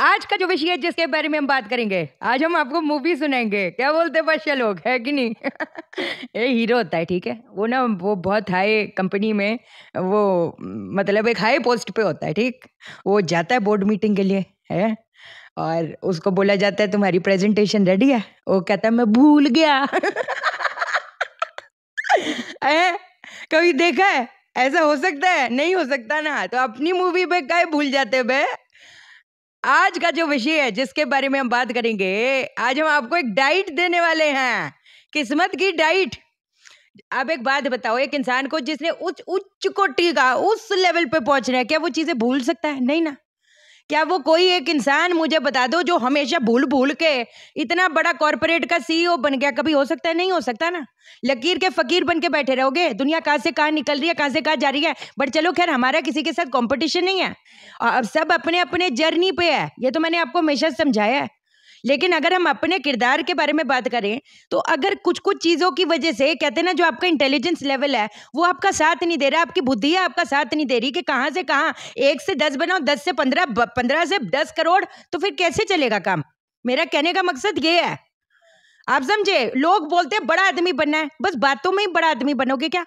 आज का जो विषय है जिसके बारे में हम बात करेंगे, आज हम आपको मूवी सुनाएंगे। क्या बोलते हैं बच्चे लोग, है कि नहीं? ये हीरो होता है, ठीक है, वो ना वो बहुत हाई कंपनी में, वो मतलब एक हाई पोस्ट पे होता है, ठीक। वो जाता है बोर्ड मीटिंग के लिए, है, और उसको बोला जाता है तुम्हारी प्रेजेंटेशन रेडी है। वो कहता है मैं भूल गया। है? कभी देखा है? ऐसा हो सकता है? नहीं हो सकता ना। तो अपनी मूवी पे काहे भूल जाते बे। आज का जो विषय है जिसके बारे में हम बात करेंगे, आज हम आपको एक डाइट देने वाले हैं, किस्मत की डाइट। आप एक बात बताओ, एक इंसान को जिसने उच्च उच्च कोटि का उस लेवल पे पहुंचना है, क्या वो चीजें भूल सकता है? नहीं ना। क्या वो कोई एक इंसान मुझे बता दो जो हमेशा भूल भूल के इतना बड़ा कॉर्पोरेट का सीईओ बन गया, कभी हो सकता है? नहीं हो सकता ना। लकीर के फकीर बन के बैठे रहोगे, दुनिया कहाँ से कहाँ निकल रही है, कहाँ से कहाँ जा रही है। बट चलो खैर, हमारा किसी के साथ कंपटीशन नहीं है, अब सब अपने अपने जर्नी पे है, ये तो मैंने आपको हमेशा समझाया है। लेकिन अगर हम अपने किरदार के बारे में बात करें, तो अगर कुछ कुछ चीजों की वजह से, कहते हैं ना, जो आपका इंटेलिजेंस लेवल है वो आपका साथ नहीं दे रहा, आपकी बुद्धि है आपका साथ नहीं दे रही कि कहाँ से कहाँ 1 से 10 बनाओ, 10 से 15, 15 से 10 करोड़, तो फिर कैसे चलेगा काम। मेरा कहने का मकसद ये है, आप समझे। लोग बोलते हैं बड़ा आदमी बनना है, बस बातों में ही बड़ा आदमी बनोगे क्या?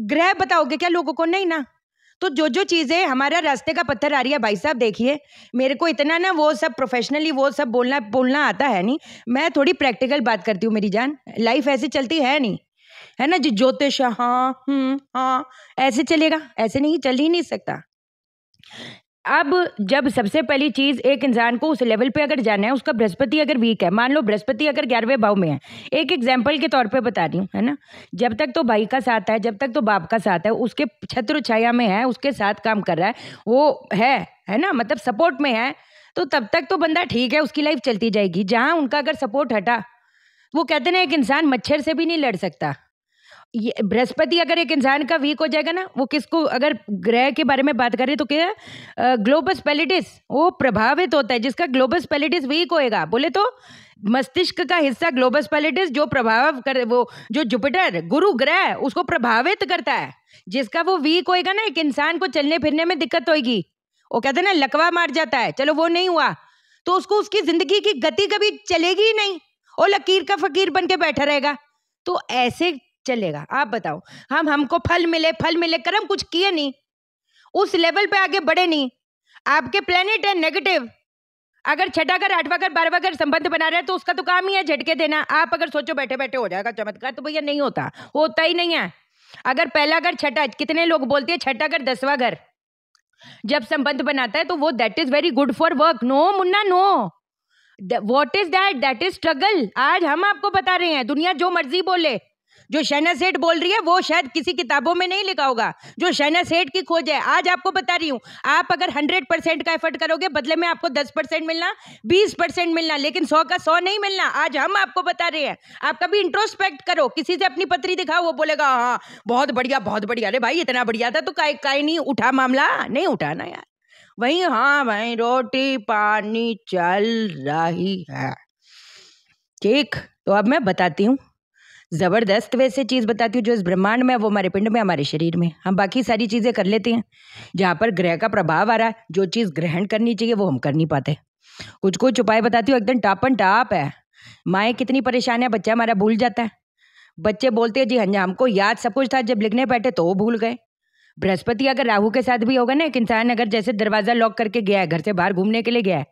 ग्रह बताओगे क्या लोगों को? नहीं ना। तो जो जो चीजें हमारा रास्ते का पत्थर आ रही है, भाई साहब देखिए, मेरे को इतना ना वो सब प्रोफेशनली वो सब बोलना बोलना आता है नहीं। मैं थोड़ी प्रैक्टिकल बात करती हूँ मेरी जान। लाइफ ऐसे चलती है नहीं, है ना जी। ज्योतिष हाँ हाँ, ऐसे चलेगा? ऐसे नहीं, चल ही नहीं सकता। अब जब सबसे पहली चीज, एक इंसान को उस लेवल पे अगर जाना है, उसका बृहस्पति अगर वीक है, मान लो बृहस्पति अगर 11वें भाव में है, एक एग्जाम्पल के तौर पे बता रही हूँ, है ना। जब तक तो भाई का साथ है, जब तक तो बाप का साथ है, उसके छत्र छाया में है, उसके साथ काम कर रहा है, वो है ना, मतलब सपोर्ट में है, तो तब तक तो बंदा ठीक है, उसकी लाइफ चलती जाएगी। जहां उनका अगर सपोर्ट हटा, वो कहते ना, एक इंसान मच्छर से भी नहीं लड़ सकता। ये बृहस्पति अगर एक इंसान का वीक हो जाएगा ना, वो किसको, अगर ग्रह के बारे में बात करें तो क्या, ग्लोबस पैलिडिस वो प्रभावित होता है। जिसका ग्लोबस पैलिडिस वीक होएगा, बोले तो मस्तिष्क का हिस्सा ग्लोबस पैलिडिस जो प्रभाव कर, वो जो जुपिटर गुरु ग्रह उसको प्रभावित करता है, जिसका वो वीक होएगा ना, एक इंसान को चलने फिरने में दिक्कत होगी। वो कहते हैं ना, लकवा मार जाता है। चलो वो नहीं हुआ तो उसको उसकी जिंदगी की गति कभी चलेगी ही नहीं, और लकीर का फकीर बन के बैठा रहेगा। तो ऐसे चलेगा? आप बताओ। हमको फल मिले कर्म कुछ किए नहीं, उस लेवल पे आगे बढ़े नहीं। आपके प्लेनेट है नेगेटिव, अगर 6ठा घर 8वां घर 12वां घर संबंध बना रहे हैं, तो उसका तो काम ही है झटके देना। आप अगर सोचो बैठे बैठे हो जाएगा चमत्कार, तो भैया नहीं होता, होता ही नहीं है। अगर पहला घर छठा, कितने लोग बोलते हैं 6ठा घर 10वां घर जब संबंध बनाता है, तो वो that is very good for work. No Munna, no. What is that? That is struggle. आज हम आपको बता रहे हैं, दुनिया जो मर्जी बोले, जो शहना सेठ बोल रही है वो शायद किसी किताबों में नहीं लिखा होगा, जो शहना सेठ की खोज है। आज आपको बता रही हूं, आप अगर 100% का एफर्ट करोगे, बदले में आपको 10% मिलना, 20% मिलना, लेकिन 100 का 100 नहीं मिलना। आज हम आपको बता रहे हैं। आप कभी इंट्रोस्पेक्ट करो, किसी से अपनी पत्री दिखाओ, वो बोलेगा हाँ बहुत बढ़िया बहुत बढ़िया। अरे भाई इतना बढ़िया था तो काहे नहीं उठा मामला? नहीं उठा ना यार। वही हाँ भाई, रोटी पानी चल रही है, ठीक। तो अब मैं बताती हूँ, जबरदस्त वैसे चीज बताती हूँ जो इस ब्रह्मांड में, वो हमारे पिंड में, हमारे शरीर में। हम बाकी सारी चीजें कर लेते हैं, जहाँ पर ग्रह का प्रभाव आ रहा है, जो चीज ग्रहण करनी चाहिए वो हम कर नहीं पाते। कुछ कुछ उपाय बताती हूँ, एकदम टापन टाप है। माए कितनी परेशान है, बच्चा हमारा भूल जाता है। बच्चे बोलते हैं जी हाँ, हमको याद सब कुछ था, जब लिखने बैठे तो वो भूल गए। बृहस्पति अगर राहु के साथ भी होगा ना, एक इंसान अगर जैसे दरवाजा लॉक करके गया है, घर से बाहर घूमने के लिए गया है,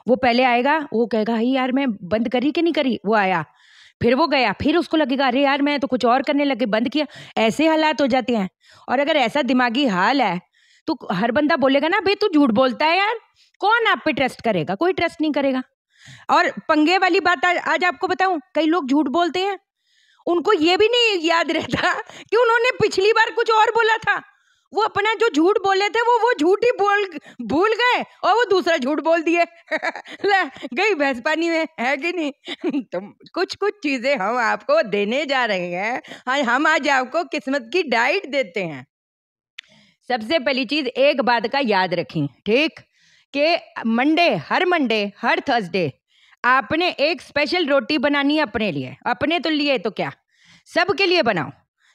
वो पहले आएगा, वो कहेगा ही यार मैं बंद करी कि नहीं करी, वो आया, फिर वो गया, फिर उसको लगेगा अरे यार मैं तो कुछ और करने लगे, बंद किया। ऐसे हालात हो जाते हैं। और अगर ऐसा दिमागी हाल है, तो हर बंदा बोलेगा ना भाई तू झूठ बोलता है यार, कौन आप पे ट्रस्ट करेगा? कोई ट्रस्ट नहीं करेगा। और पंगे वाली बात आज आपको बताऊं, कई लोग झूठ बोलते हैं, उनको ये भी नहीं याद रहता कि उन्होंने पिछली बार कुछ और बोला था। वो अपना जो झूठ बोले थे वो झूठ ही भूल गए, और वो दूसरा झूठ बोल दिए। ले गई भैंस पानी में, है कि नहीं? तो कुछ कुछ चीजें हम आपको देने जा रहे हैं। हाँ, हम आज आपको किस्मत की डाइट देते हैं। सबसे पहली चीज, एक बात का याद रखें, ठीक, कि मंडे हर थर्सडे आपने एक स्पेशल रोटी बनानी है अपने लिए। अपने तो लिए तो क्या, सबके लिए बनाओ।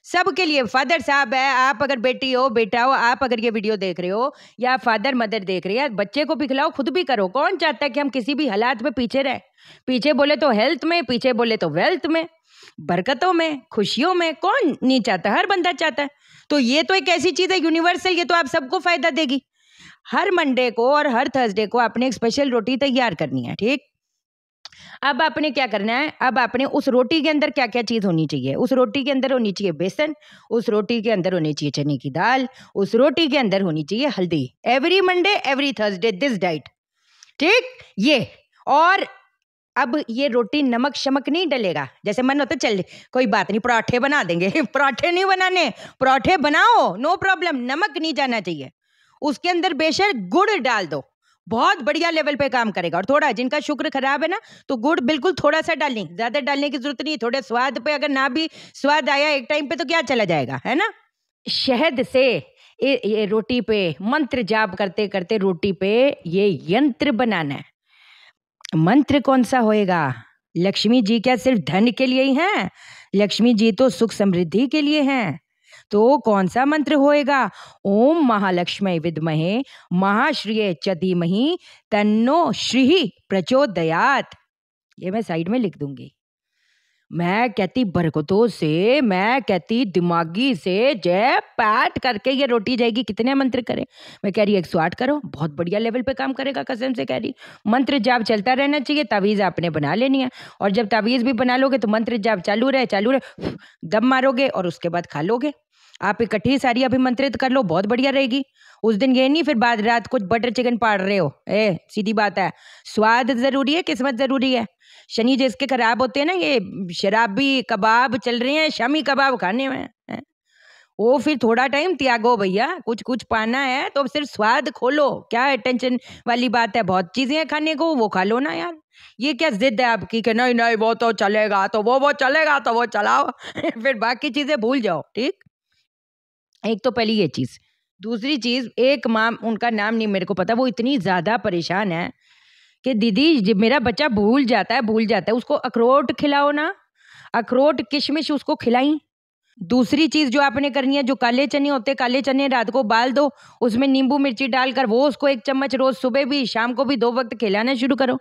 सबके लिए, फादर साहब है, आप अगर बेटी हो बेटा हो, आप अगर ये वीडियो देख रहे हो या फादर मदर देख रहे हैं, बच्चे को भी खिलाओ, खुद भी करो। कौन चाहता है कि हम किसी भी हालात में पीछे रहे? पीछे बोले तो हेल्थ में, पीछे बोले तो वेल्थ में, बरकतों में, खुशियों में, कौन नहीं चाहता? हर बंदा चाहता है। तो ये तो एक ऐसी चीज है यूनिवर्सल, ये तो आप सबको फायदा देगी। हर मंडे को और हर थर्सडे को आपने एक स्पेशल रोटी तैयार करनी है, ठीक? अब आपने क्या करना है, अब आपने उस रोटी के अंदर क्या क्या चीज होनी चाहिए? उस रोटी के अंदर होनी चाहिए बेसन, उस रोटी के अंदर होनी चाहिए चने की दाल, उस रोटी के अंदर होनी चाहिए हल्दी। Every Monday every Thursday this diet, ठीक? ये, और अब ये रोटी नमक शमक नहीं डलेगा। जैसे मन होता चल कोई बात नहीं पराठे बना देंगे पराठे नहीं बनाने, पराठे बनाओ, नो प्रॉब्लम, नमक नहीं जाना चाहिए। उसके अंदर बेशक गुड़ डाल दो, बहुत बढ़िया लेवल पे काम करेगा। और थोड़ा, जिनका शुक्र खराब है ना, तो गुड़ बिल्कुल थोड़ा सा डालनी, ज्यादा डालने की जरूरत नहीं। थोड़े स्वाद पे अगर ना भी स्वाद आया एक टाइम पे तो क्या चला जाएगा, है ना? शहद से ये रोटी पे मंत्र जाप करते करते रोटी पे ये यंत्र बनाना है। मंत्र कौन सा होएगा? लक्ष्मी जी क्या सिर्फ धन के लिए ही हैं? लक्ष्मी जी तो सुख समृद्धि के लिए हैं। तो कौन सा मंत्र होएगा? ओम महालक्ष्मी विद्महे महाश्रिये च धीमहि तन्नो श्री प्रचोदयात। ये मैं साइड में लिख दूंगी। मैं कहती बरकतों से, मैं कहती दिमागी से जय पैट करके ये रोटी जाएगी। कितने मंत्र करें? मैं कह रही 108 करो, बहुत बढ़िया लेवल पे काम करेगा, कसम से कह रही। मंत्र जाप चलता रहना चाहिए। तावीज़ आपने बना लेनी है, और जब तावीज़ भी बना लोगे तो मंत्र जाप चालू रहे, दम मारोगे और उसके बाद खा लोगे। आप इकट्ठी सारी अभिमंत्रित कर लो, बहुत बढ़िया रहेगी। उस दिन ये नहीं फिर बाद रात कुछ बटर चिकन पाड़ रहे हो। सीधी बात है, स्वाद जरूरी है, किस्मत जरूरी है। शनि जिसके खराब होते हैं ना, ये शराबी कबाब चल रहे हैं, शामी कबाब खाने में हैं। वो फिर थोड़ा टाइम त्यागो भैया, कुछ कुछ पाना है तो सिर्फ स्वाद खोलो। क्या है टेंशन वाली बात है? बहुत चीजें हैं खाने को, वो खा लो ना यार। ये क्या जिद है आपकी कि नहीं नहीं वो तो चलेगा, तो वो चलेगा तो वो चलाओ फिर बाकी चीजें भूल जाओ, ठीक? एक तो पहली ये चीज। दूसरी चीज, एक माँ, उनका नाम नहीं मेरे को पता, वो इतनी ज्यादा परेशान है कि दीदी जब मेरा बच्चा भूल जाता है, उसको अखरोट खिलाओ ना, अखरोट किशमिश उसको खिलाई। दूसरी चीज जो आपने करनी है, जो काले चने होते हैं, काले चने रात को उबाल दो, उसमें नींबू मिर्ची डालकर वो उसको 1 चम्मच रोज सुबह भी शाम को भी 2 वक्त खिलाना शुरू करो।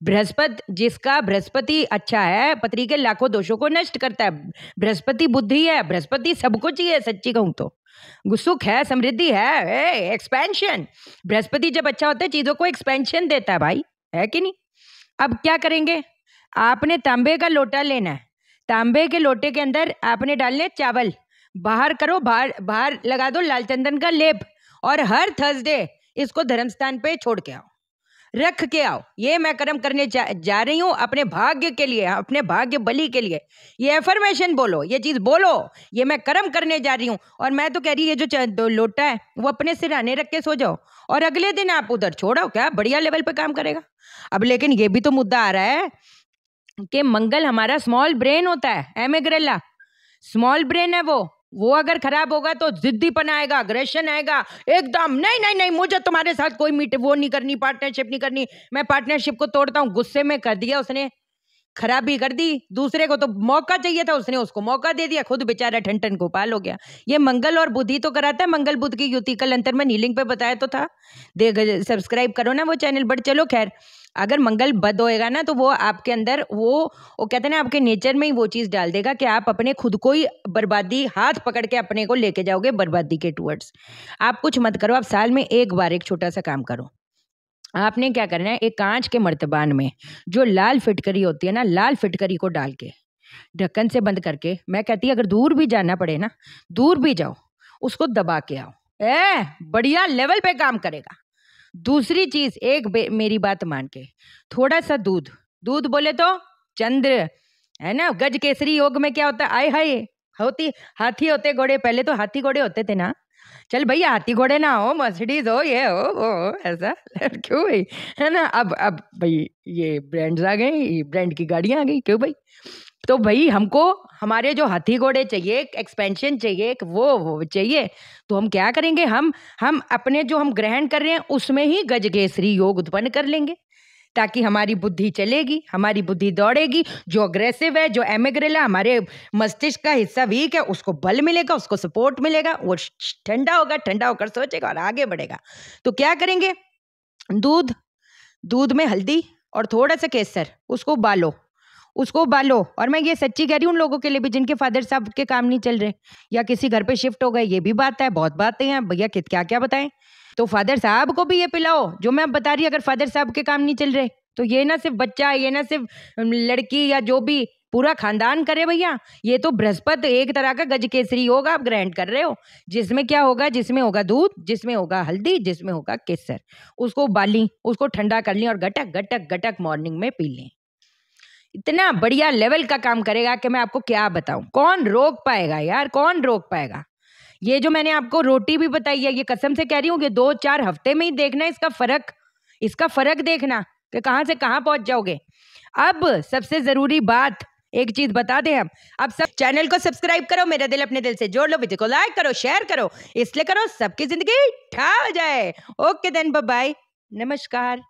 जिसका बृहस्पति अच्छा है, पत्री के लाखों दोषों को नष्ट करता है। बृहस्पति बुद्धि है, बृहस्पति सबको चाहिए, सच्ची कहूं तो। सुख है, समृद्धि है, एक्सपेंशन। बृहस्पति जब अच्छा होता है चीजों को एक्सपेंशन देता है भाई, है कि नहीं? अब क्या करेंगे? आपने तांबे का लोटा लेना है, तांबे के लोटे के अंदर आपने डालने चावल, बाहर करो, बाहर लगा दो लाल चंदन का लेप, और हर थर्सडे इसको धर्म स्थान पे छोड़ के आओ, रख के आओ। ये मैं कर्म करने जा रही हूँ अपने भाग्य के लिए, अपने भाग्य बलि के लिए। ये एफर्मेशन बोलो, ये चीज बोलो, ये मैं कर्म करने जा रही हूँ। और मैं तो कह रही ये जो लोटा है वो अपने सिरहाने रख के सो जाओ, और अगले दिन आप उधर छोड़ो, क्या बढ़िया लेवल पे काम करेगा। अब लेकिन ये भी तो मुद्दा आ रहा है कि मंगल हमारा स्मॉल ब्रेन होता है, एमेग्रेला स्मॉल ब्रेन है वो अगर खराब होगा तो जिद्दीपन आएगा, अग्रेशन आएगा, एकदम नहीं नहीं नहीं मुझे तुम्हारे साथ कोई वो नहीं करनी, पार्टनरशिप नहीं करनी, मैं पार्टनरशिप को तोड़ता हूँ। गुस्से में कर दिया उसने, खराबी कर दी। दूसरे को तो मौका चाहिए था, उसने उसको मौका दे दिया, खुद बेचारा ठन गोपाल हो गया। ये मंगल और बुद्धि तो कराता है, मंगल बुध की युति। कल अंतर में नीलिंग पे बताया तो था, सब्सक्राइब करो ना वो चैनल। बट चलो खैर, अगर मंगल बद होएगा ना तो वो आपके अंदर वो कहते हैं ना, आपके नेचर में ही वो चीज डाल देगा कि आप अपने खुद को ही बर्बादी, हाथ पकड़ के अपने को लेके जाओगे बर्बादी के टूवर्ड्स। आप कुछ मत करो, आप साल में एक बार एक छोटा सा काम करो। आपने क्या करना है, एक कांच के मर्तबान में जो लाल फिटकरी होती है ना, लाल फिटकरी को डाल के ढक्कन से बंद करके, मैं कहती अगर दूर भी जाना पड़े ना, दूर भी जाओ, उसको दबा के आओ, बढ़िया लेवल पे काम करेगा। दूसरी चीज, मेरी बात मान के, थोड़ा सा दूध, दूध बोले तो चंद्र है ना। गज केसरी योग में क्या होता है, आय हाय हाथी होते घोड़े, पहले तो हाथी घोड़े होते थे ना। चल भैया हाथी घोड़े ना हो, मर्सिडीज हो, ये हो वो ऐसा क्यों भाई, है ना। अब भाई ये ब्रांड्स आ गए, ये ब्रांड की गाड़ियां आ गई, क्यों भाई। तो भाई हमको हमारे जो हाथी घोड़े चाहिए, एक्सपेंशन चाहिए, एक वो चाहिए, तो हम क्या करेंगे, हम अपने जो हम ग्रहण कर रहे हैं उसमें ही गजकेसरी योग उत्पन्न कर लेंगे। ताकि हमारी बुद्धि चलेगी, हमारी बुद्धि दौड़ेगी। जो अग्रेसिव है, जो एमिग्रेला, हमारे मस्तिष्क का हिस्सा वीक है, उसको बल मिलेगा, उसको सपोर्ट मिलेगा, वो ठंडा होगा, ठंडा होकर सोचेगा और आगे बढ़ेगा। तो क्या करेंगे, दूध में हल्दी और थोड़ा सा केसर, उसको उबालो। और मैं ये सच्ची कह रही हूँ उन लोगों के लिए भी जिनके फादर साहब के काम नहीं चल रहे या किसी घर पे शिफ्ट हो गए, ये भी बात है, बहुत बातें हैं भैया, क्या क्या बताएं। तो फादर साहब को भी ये पिलाओ जो मैं बता रही, अगर फादर साहब के काम नहीं चल रहे तो ये ना सिर्फ बच्चा, ये ना सिर्फ लड़की या जो भी, पूरा खानदान करे भैया। ये तो बृहस्पति एक तरह का गज केसरी योग आप ग्रहण कर रहे हो, जिसमें क्या होगा, जिसमें होगा दूध, जिसमें होगा हल्दी, जिसमें होगा केसर। उसको उबाली, उसको ठंडा कर ली और गटक गटक गटक मॉर्निंग में पी लें। इतना बढ़िया लेवल का काम करेगा कि मैं आपको क्या बताऊं। कौन रोक पाएगा यार, कौन रोक पाएगा। ये जो मैंने आपको रोटी भी बताई है, ये कसम से कह रही हूँ कि 2-4 हफ्ते में ही देखना इसका फर्क देखना कि कहां से कहां पहुंच जाओगे। अब सबसे जरूरी बात एक चीज बता दें हम, अब सब चैनल को सब्सक्राइब करो, मेरा दिल अपने दिल से जोड़ लो, वीडियो को लाइक करो, शेयर करो, इसलिए करो सबकी जिंदगी ठा हो जाए। ओके देन, बाय बाय, नमस्कार।